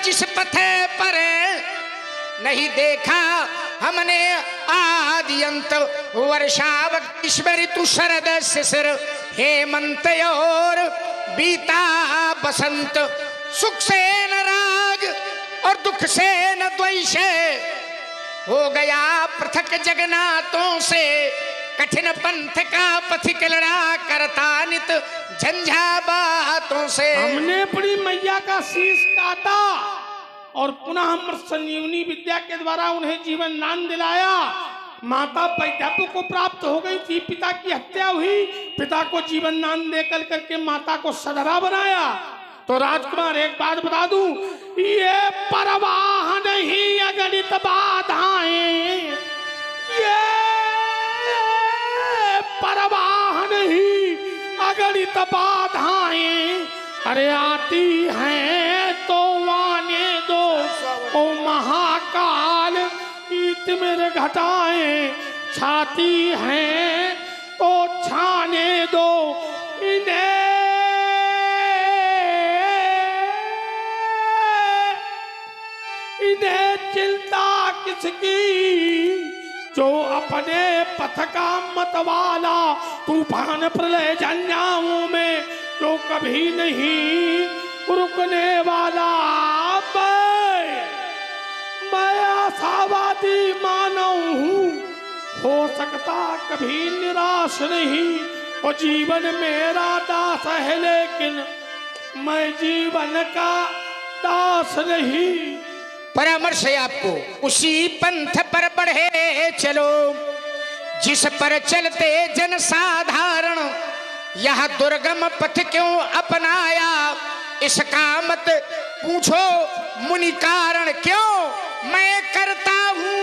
जिस पथे पर नहीं देखा हमने आदि अंत, वर्षावत ग्रीष्म ऋतु शरद शिशिर हेमंत और बीता बसंत, सुख से न राग और दुख से न द्वेष, हो गया पृथक जगन्नाथों से, कठिन पंथ का पथिक लड़ा करता नित झंझा बातों से। हमने अपनी मैया का शीश काटा और पुनः अमृत संजीवनी विद्या के द्वारा उन्हें जीवन दान दिलाया। माता वैद्यत्व को प्राप्त हो गई थी, पिता की हत्या हुई, पिता को जीवन दान देकर करके माता को सधरा बनाया। तो राजकुमार एक बात बता दूं, ये परवाह नहीं अगणित बाधाएं, ये परवाह नहीं अगणित बाधाएं, अरे आती हैं तो आने दो ओ महाकाल, ईत मेरे घटाएं छाती हैं तो छाने दो इन्हें, इन्हें चिंता किसकी जो अपने पथ का मतवाला, तूफान प्रलय जन्याओं में जो कभी नहीं रुकने वाला। मैं आशावादी मानव हूँ, हो सकता कभी निराश नहीं, और जीवन मेरा दास है लेकिन मैं जीवन का दास नहीं। परामर्श है आपको, उसी पंथ पर बढ़े चलो जिस पर चलते जन साधारण, यह दुर्गम पथ क्यों अपनाया, इसका मत पूछो मुनि कारण, क्यों मैं करता हूँ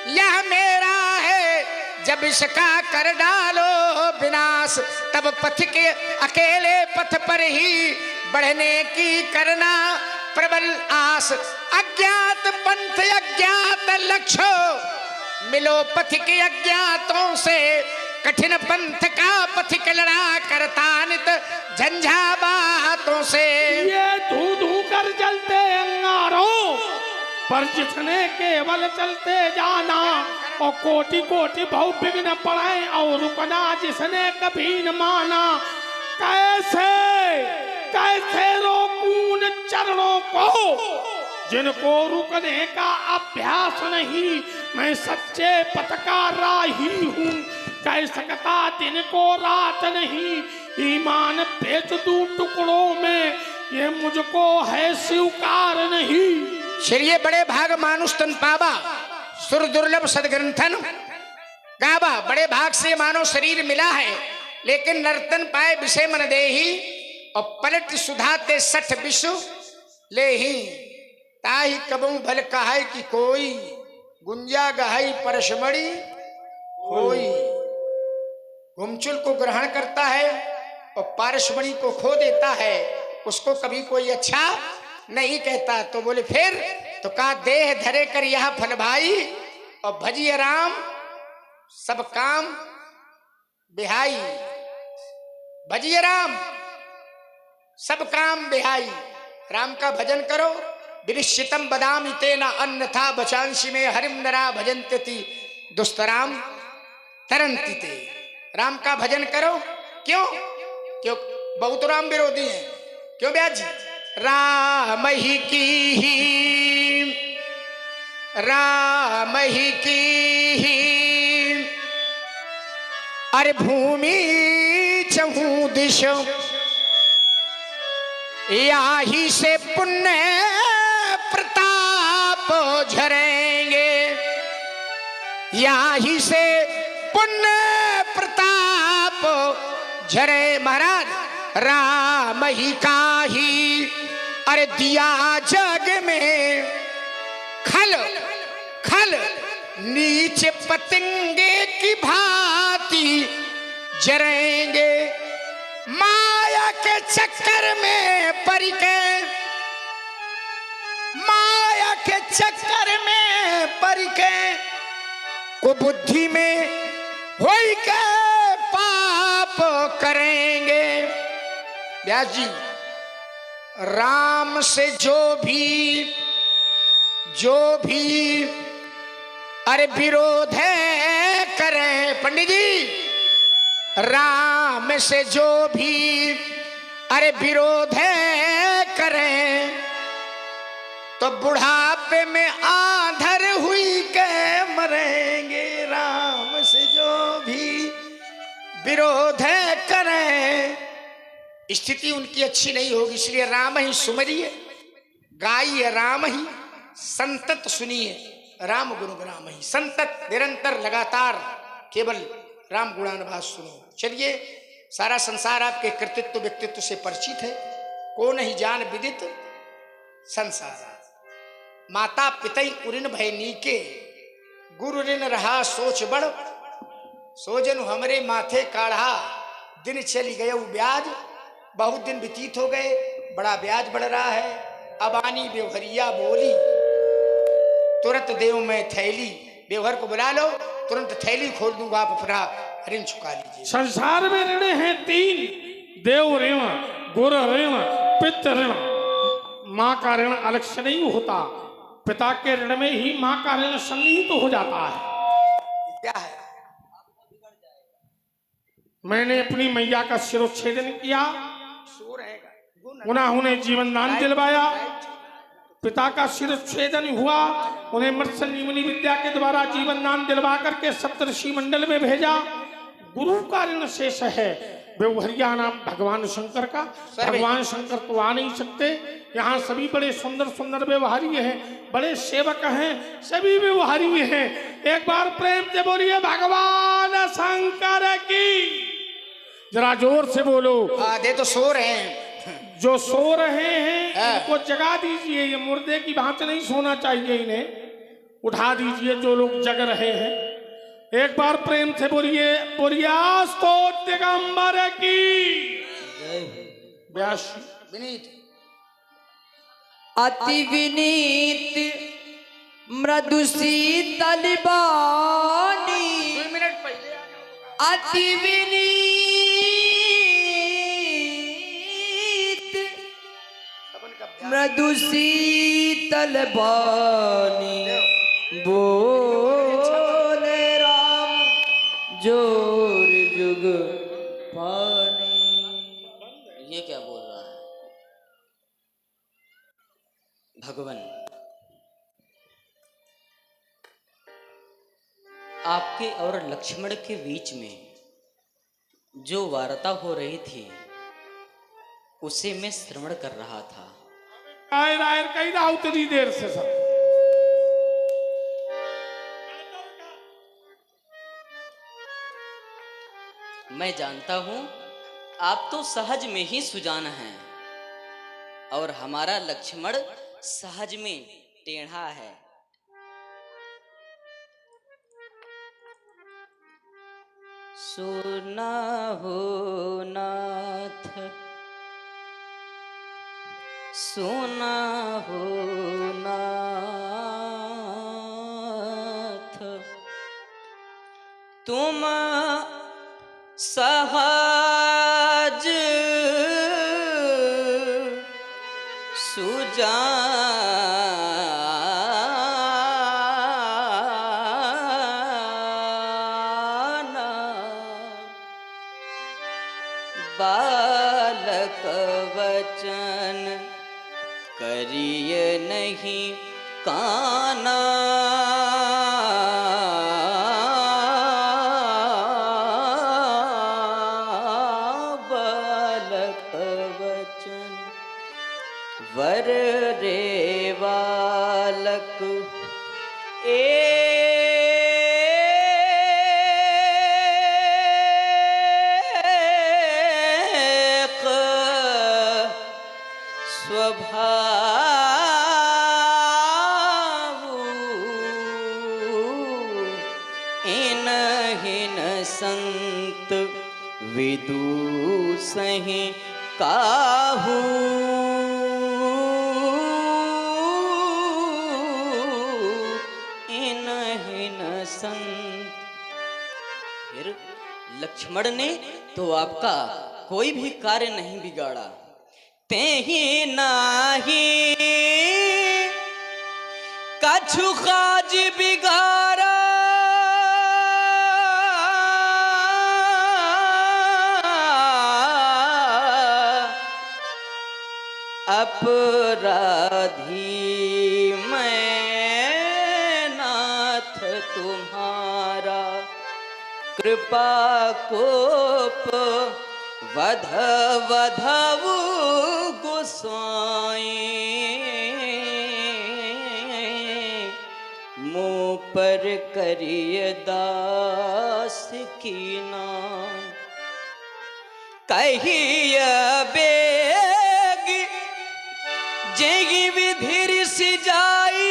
यह मेरा है, जब इसका कर डालो विनाश, तब पथ के अकेले पथ पर ही बढ़ने की करना प्रबल आस। अज्ञात पंथ अज्ञात लक्ष्य, मिलो पथ के अज्ञातों से, कठिन पंथ का पथिक लड़ा करता नित झंझा बातों से। ये धू धू कर जलते अंगारों पर जिसने केवल चलते जाना, और कोटि कोटि बहु विघ्न पड़े और रुकना जिसने कभी न माना, कैसे कैसे रोकूं चरणों को जिनको रुकने का अभ्यास नहीं, मैं सच्चे पथ का राही हूँ, कह सकता दिन को रात नहीं, ईमान बेच दूं टुकड़ों में, ये मुझको है स्वीकार नहीं। चलिए बड़े भाग मानुष तन पावा, सुर दुर्लभ सदग्रंथन गावा, बड़े भाग से मानो शरीर मिला है, लेकिन नर्तन पाए विषय मन देही, और पलट सुधाते सठ विश्व ले ही, ताही कबू भल कहाय कि कोई, गुंजा गहाई परशमणि कोई। घुमचुल को ग्रहण करता है और पारसमणि को खो देता है, उसको कभी कोई अच्छा नहीं कहता। तो बोले फिर तो का देह धरे कर यह फल भाई, और भजिए राम सब काम बिहाई, भजिए राम सब काम बिहाई, राम का भजन करो। विनिश्चितम बदामी तेना अन्यथा बचांशी में हरिम नरा भजन्ति दुस्तराम तरंती ते, राम का भजन करो। क्यों? क्यों? बहुत राम विरोधी हैं। क्यों ब्याज जी? राम ही की, राम ही की, अरे भूमि चहु दिश, याही से पुण्य प्रताप झरेंगे, याही से पुण्य प्रताप झरे। महाराज राम ही का ही अरे दिया जग में खल खल, नीचे पतंगे की भांति जरेंगे, माया के चक्कर में पड़ के, माया के चक्कर में पड़ के, को बुद्धि में होई के पाप करेंगे। व्यास जी, राम से जो भी जो भी अरे विरोध है करे, पंडित जी, राम से जो भी अरे विरोध है करे, तो बुढ़ापे में आंधर हुई के मरेंगे। राम से जो भी विरोध है करें, स्थिति उनकी अच्छी नहीं होगी, इसलिए राम ही सुमरिए, गाइए राम ही, संतत सुनिए राम गुणग्राम ही। संतत निरंतर लगातार केवल राम गुणानुवाद सुनो। चलिए, सारा संसार आपके कृतित्व व्यक्तित्व से परिचित है, को नहीं जान विदित संसार। माता पितई उरिन भय नीके, गुरु ऋण रहा सोच बड़, सोजन हमरे माथे काढ़ा, दिन चली गए ब्याज। बहुत दिन व्यतीत हो गए, बड़ा ब्याज बढ़ रहा है। अब आनी बेवहरिया बोली, तुरंत देव में थैली, बेवहर को बुला लो, तुरंत थैली खोल दूंगा, आप अपना ऋण चुका लीजिए। संसार में ऋण हैं तीन, देव ऋण, गुरु ऋण, पितृ ऋण। माँ का ऋण अलग से नहीं होता, पिता के ऋण में ही माँ का ऋण सन्निहित तो हो जाता है। क्या है? मैंने अपनी मैया का शिरोच्छेदन किया, सो रहेगा, पुनः उन्हें जीवन दान दिलवाया, पिता का शिरोच्छेदन हुआ, उन्हें मृत संजीवनी विद्या के द्वारा जीवन दान दिलवा करके सप्तऋषि मंडल में भेजा। गुरु का ऋण शेष है व्यवहारिया नाम भगवान शंकर का। भगवान शंकर तो आ नहीं सकते, यहाँ सभी बड़े सुंदर सुंदर व्यवहारी हैं, बड़े सेवक हैं, सभी व्यवहारी हैं। एक बार प्रेम से बोलिए भगवान शंकर की, जरा जोर से बोलो। आधे तो सो रहे हैं। जो सो रहे हैं इनको जगा दीजिए, ये मुर्दे की भांति नहीं सोना चाहिए, इन्हें उठा दीजिए जो लोग जग रहे हैं। एक बार प्रेम से बोलिए, बोलिए आस्तो दिगंबर की। व्यास विनीत, अति विनीत मृदु शीतल बानी, 2 मिनट पहले अति विनीत मृदु शीतल बानी, बोले राम जोर जुग पानी। ये क्या बोल रहा है भगवान? आपके और लक्ष्मण के बीच में जो वार्ता हो रही थी उसे मैं श्रवण कर रहा था। आयर आयर कही रहा उतनी देर से सब। मैं जानता हूं आप तो सहज में ही सुजान हैं और हमारा लक्ष्मण सहज में टेढ़ा है। सुना हो नाथ, सुना हो नाथ, तुम सहज सुजाना, बालक वचन करिय नहीं काना, बालक वचन वर रे बालक एक स्वभाव, इनहिन संत विदुषहि काहू, इनहिन संत। फिर लक्ष्मण ने तो आपका कोई भी कार्य नहीं बिगाड़ा, ते ही नाही कर कछु काज बिगाड़ा अपराधी मैं नाथ तुम्हारा, कृपा कोप वध वधऊ गोसाई, मुँह पर करिय दास की नाम, कहिय बेग जेगी विधिर सी जाई,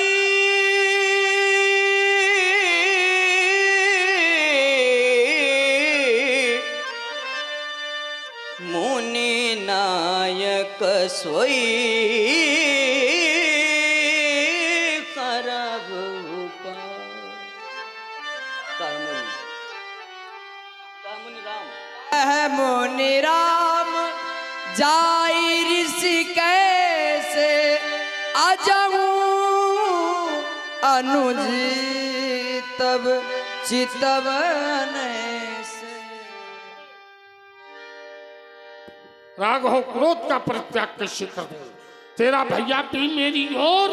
मुनि नायक सोई करब कामुनि राम। मुनि राम जाई ऋषि कैसे अजहू अनुज तब चितवन से। राघव क्रोध का परित्याग कैसे कर दूं? तेरा भैया भी मेरी ओर,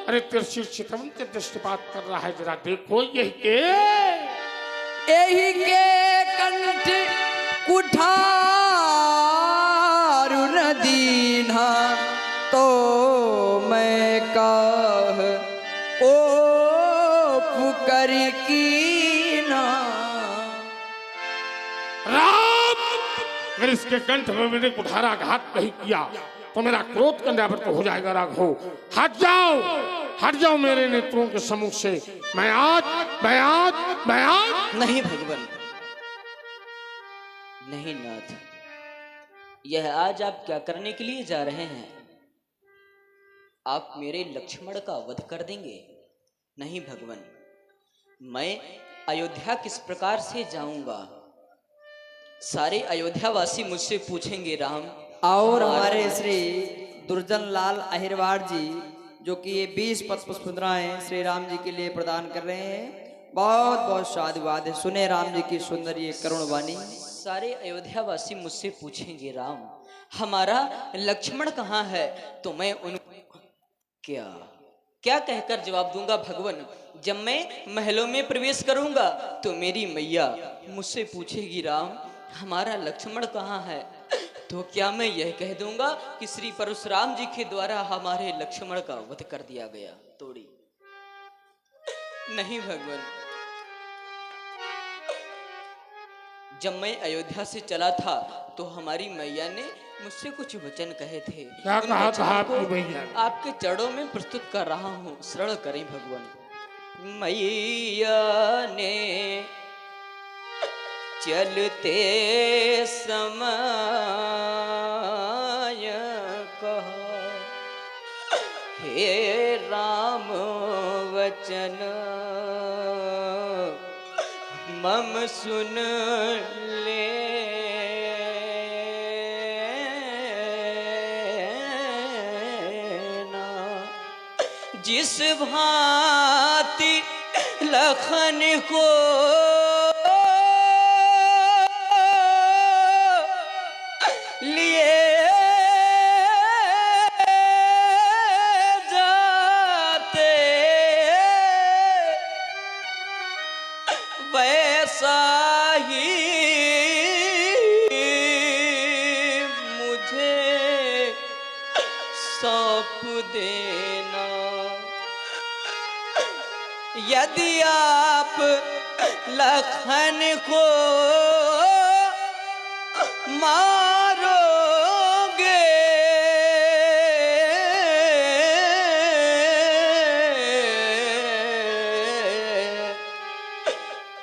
अरे तेरे सिर चितवन के दृष्टिपात कर रहा है, जरा देखो यही के कंठ कुठारु न दीन्हा, तो मैं काह ओ पुकर कीना। राम, अगर इसके कंठ में मैंने कुठाराघात नहीं किया तो मेरा क्रोध कंडावर्त हो जाएगा। राघव हट जाओ मेरे नेत्रों के सम्मुख से। मैं आज नहीं भगवान, नहीं नाथ, यह आज आप क्या करने के लिए जा रहे हैं? आप मेरे लक्ष्मण का वध कर देंगे? नहीं भगवान, मैं अयोध्या किस प्रकार से जाऊंगा? सारे अयोध्यावासी मुझसे पूछेंगे राम। और हमारे श्री दुर्जन लाल अहिरवार जी जो कि ये 20 पुष्प मुद्राएं श्री राम जी के लिए प्रदान कर रहे हैं, बहुत बहुत साधुवाद है। सुने राम जी की सुंदर ये करुण वाणी। सारे अयोध्यावासी मुझसे पूछेंगे राम, हमारा लक्ष्मण कहाँ है? तो मैं उनको क्या कहकर जवाब दूंगा भगवान? जब मैं महलों में प्रवेश करूंगा तो मेरी मैया मुझसे पूछेगी राम हमारा लक्ष्मण कहाँ है? तो क्या मैं यह कह दूंगा कि श्री परशुराम जी के द्वारा हमारे लक्ष्मण का वध कर दिया गया? तोड़ी नहीं भगवान, जब मैं अयोध्या से चला था तो हमारी मैया ने मुझसे कुछ वचन कहे थे। क्या उन कहा था वचनों आपकी को मैया ने? आपके चरणों में प्रस्तुत कर रहा हूँ, श्रवण करें भगवान। मैया ने चलते समय कहा, हे राम वचन मम सुन ले, जिस भांति लखन को लिए जाते, वैसा ही मुझे सौंप देना। यदि आप लखन को मारोगे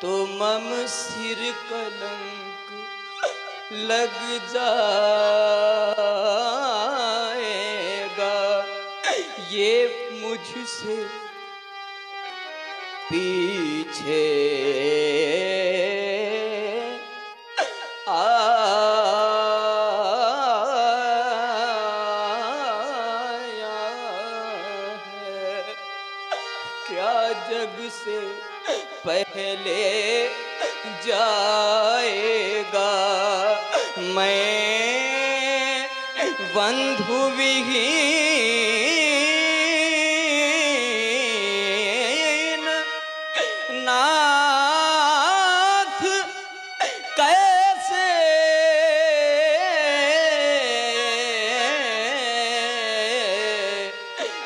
तो मम सिर कलंक लग जाएगा। ये मुझसे पीछे आया है, क्या जग से पहले जाएगा। मैं बंधु विहीन नाथ कैसे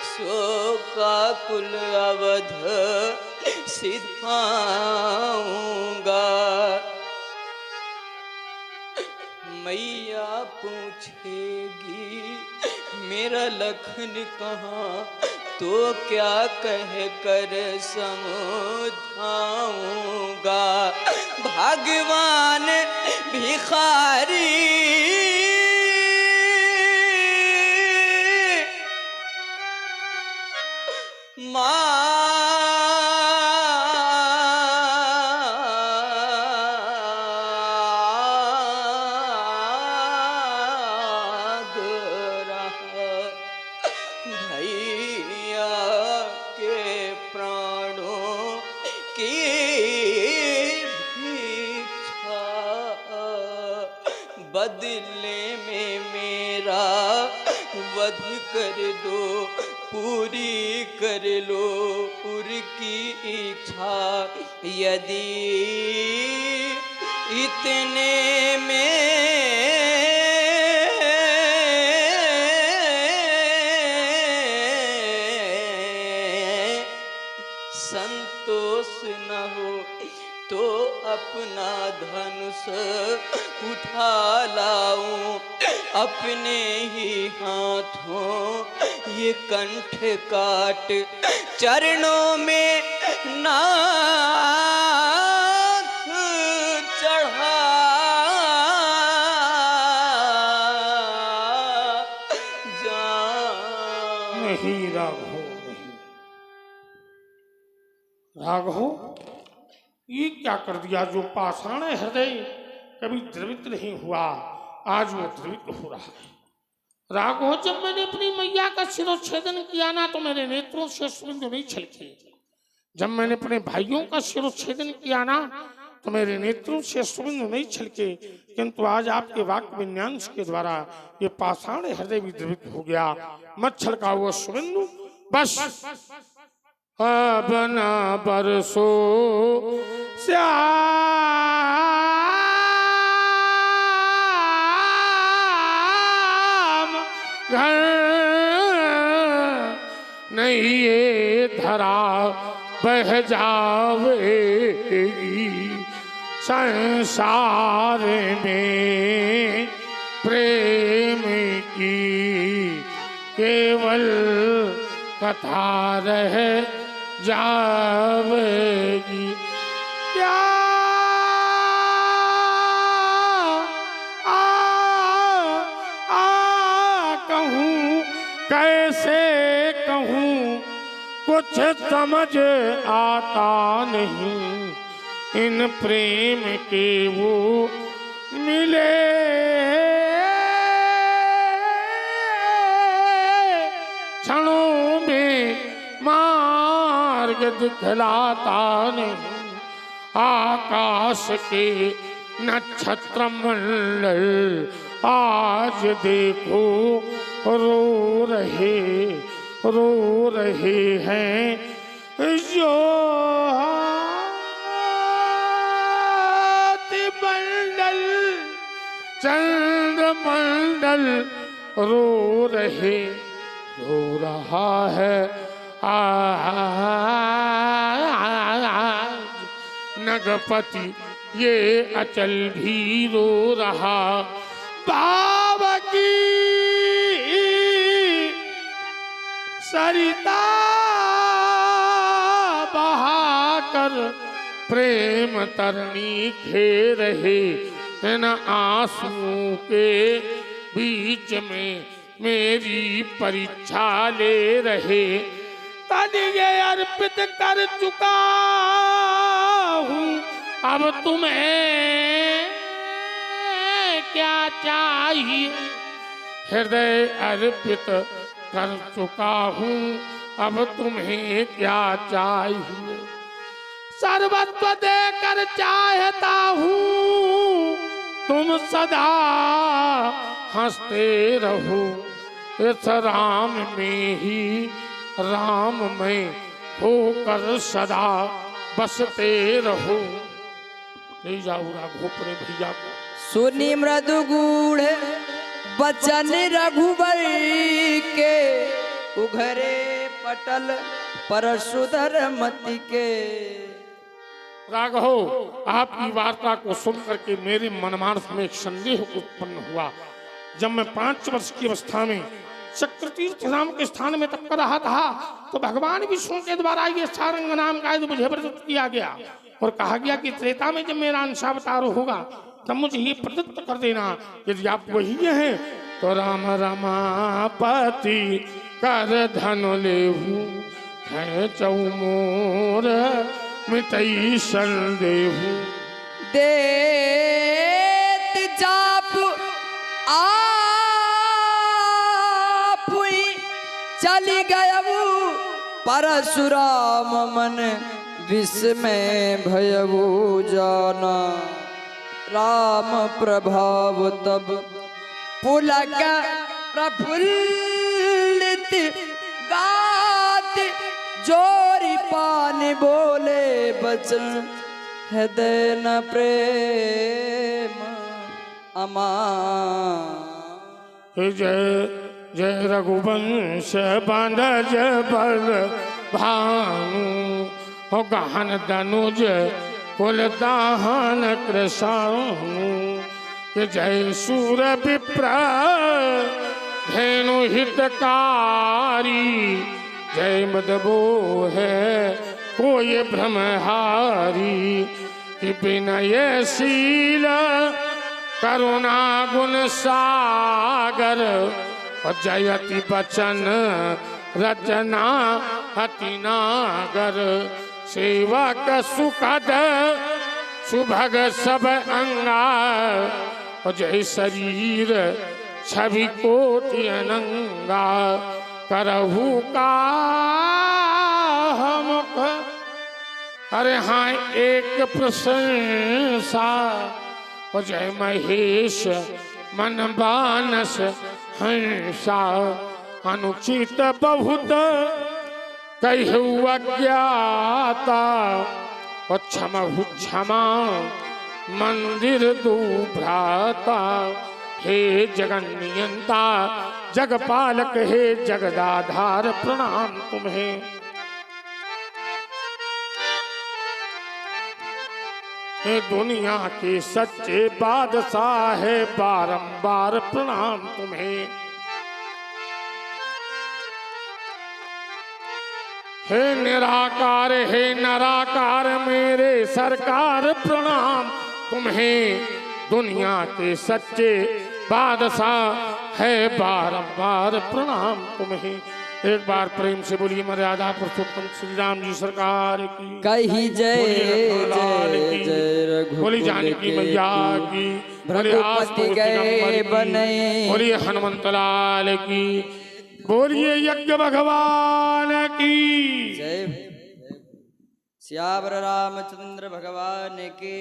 शोका कुल अवध सिधाऊंगा। मैया पूछेगी मेरा लखन कहाँ, तो क्या कह कर समझाऊंगा। भगवान भिखारी मांग रहा भैया के प्राणों की भिक्षा। बदले में मेरा वध कर दो, पूरी कर लो उनकी इच्छा। यदि इतने में संतोष न हो तो अपना धनुष उठा लाऊं, अपने ही हाथों ये कंठ काट चरणों में नाथ चढ़ा जा। नहीं राघव, नहीं राघव, ये क्या कर दिया। जो पाषाण हृदय कभी द्रवित नहीं हुआ, आज वो द्रवित हो रहा है। राघव, जब मैंने अपनी मैया का शिरोच्छेदन किया ना, तो मेरे नेत्रों से अश्रुबिंदु नहीं छलके। जब मैंने अपने भाइयों का शिरोच्छेदन किया ना, तो मेरे नेत्रों से अश्रुबिंदु नहीं छलके। किंतु आज आपके वाक्य विन्यांस के द्वारा ये पाषाण हृदय भी द्रवित हो गया। मत छलका वो अश्रुबिंदु। बस अब न बरसो श्याम घर, नहीं ये धरा बह जावेगी। संसार में प्रेम की केवल कथा रह जावेगी। क्या कहूँ, कैसे कहूँ, कुछ समझ आता नहीं। इन प्रेम के वो मिले क्षणों में मार्ग दिखलाता नहीं। आकाश के नक्षत्र मंडल आज देखो रो रहे हैं। जो मंडल चंद्रमंडल रो रहा है। नगपति ये अचल भी रो रहा। बाबा की सरिता बहाकर प्रेम तरनी खे रहे। न आंसुओं के बीच में मेरी परीक्षा ले रहे। तन ये अर्पित कर चुका हूँ, अब तुम्हें क्या चाहिए। हृदय अर्पित कर चुका हूँ, अब तुम्हें क्या चाहिए? सर्वस्व देकर चाहता हूँ तुम सदा हंसते रहो, इस राम में ही राम में होकर सदा बसते रहो। ले जाओ राघोपुर भैया को। सुनी मृदु गूढ़ बचन रघुबर के, उघरे पटल परशुधर मति के। राघव, आपकी वार्ता को सुन करके मेरे मनमानस में एक संदेह उत्पन्न हुआ। जब मैं 5 वर्ष की अवस्था में चक्रतीर्थ नाम के स्थान में तप कर रहा था, तो भगवान विष्णु के द्वारा ये सारंग नाम का मुझे प्रदत्त किया गया और कहा गया कि त्रेता में जब मेरा अंशावतार होगा तब मुझे ये प्रदत्त कर देना। यदि आप वही हैं तो राम रमापति कर धनु लेहु, है चौमोर मितई संदेहु। देत जाप आपुई चली गयऊ, परशुराम मन विस्मय भयऊ जाना। राम प्रभाव तब पुलक प्रफुल्लित, गात जोरी पान बोले बचन, हृदय न प्रेम अमा। जय जय रघुवंश बांधज बल भानु, हो गहन दनुज कुल दाहन कृषाणु। जय सूर विप्र धेनु हितकारी, जय मदबो है कोई भ्रमहारी। कि विनय शील करुणा गुण सागर, और जयति बचन रचना अति नागर। सेवक सुखद सुभग सब अंगा, और जय शरीर छवि कोटि अनंगा। करहु का मुख, अरे हाँ एक प्रशंसा, और जय महेश मन बानस हंसा। अनुचित बहुत कहु अज्ञाता, और क्षमहु क्षमा मंदिर दुभ्राता। हे जगन्नियंता जगपालक, हे जगदाधार प्रणाम तुम्हें। हे दुनिया के सच्चे बादशाह, है बारंबार प्रणाम तुम्हें। हे निराकार, हे नराकार मेरे सरकार प्रणाम तुम्हें। दुनिया के सच्चे बादशाह, है बारंबार प्रणाम तुम्हें। एक बार प्रेम से बोलिए मर्यादा पुरुषोत्तम श्री राम जी सरकार की। कही जय जय जय रघुकुल बोली जानकी मैया की। रघुपति गए बने, बोलिए हनुमंत लाल की। बोलिए यज्ञ भगवान की जय। श्यावर रामचंद्र भगवान के।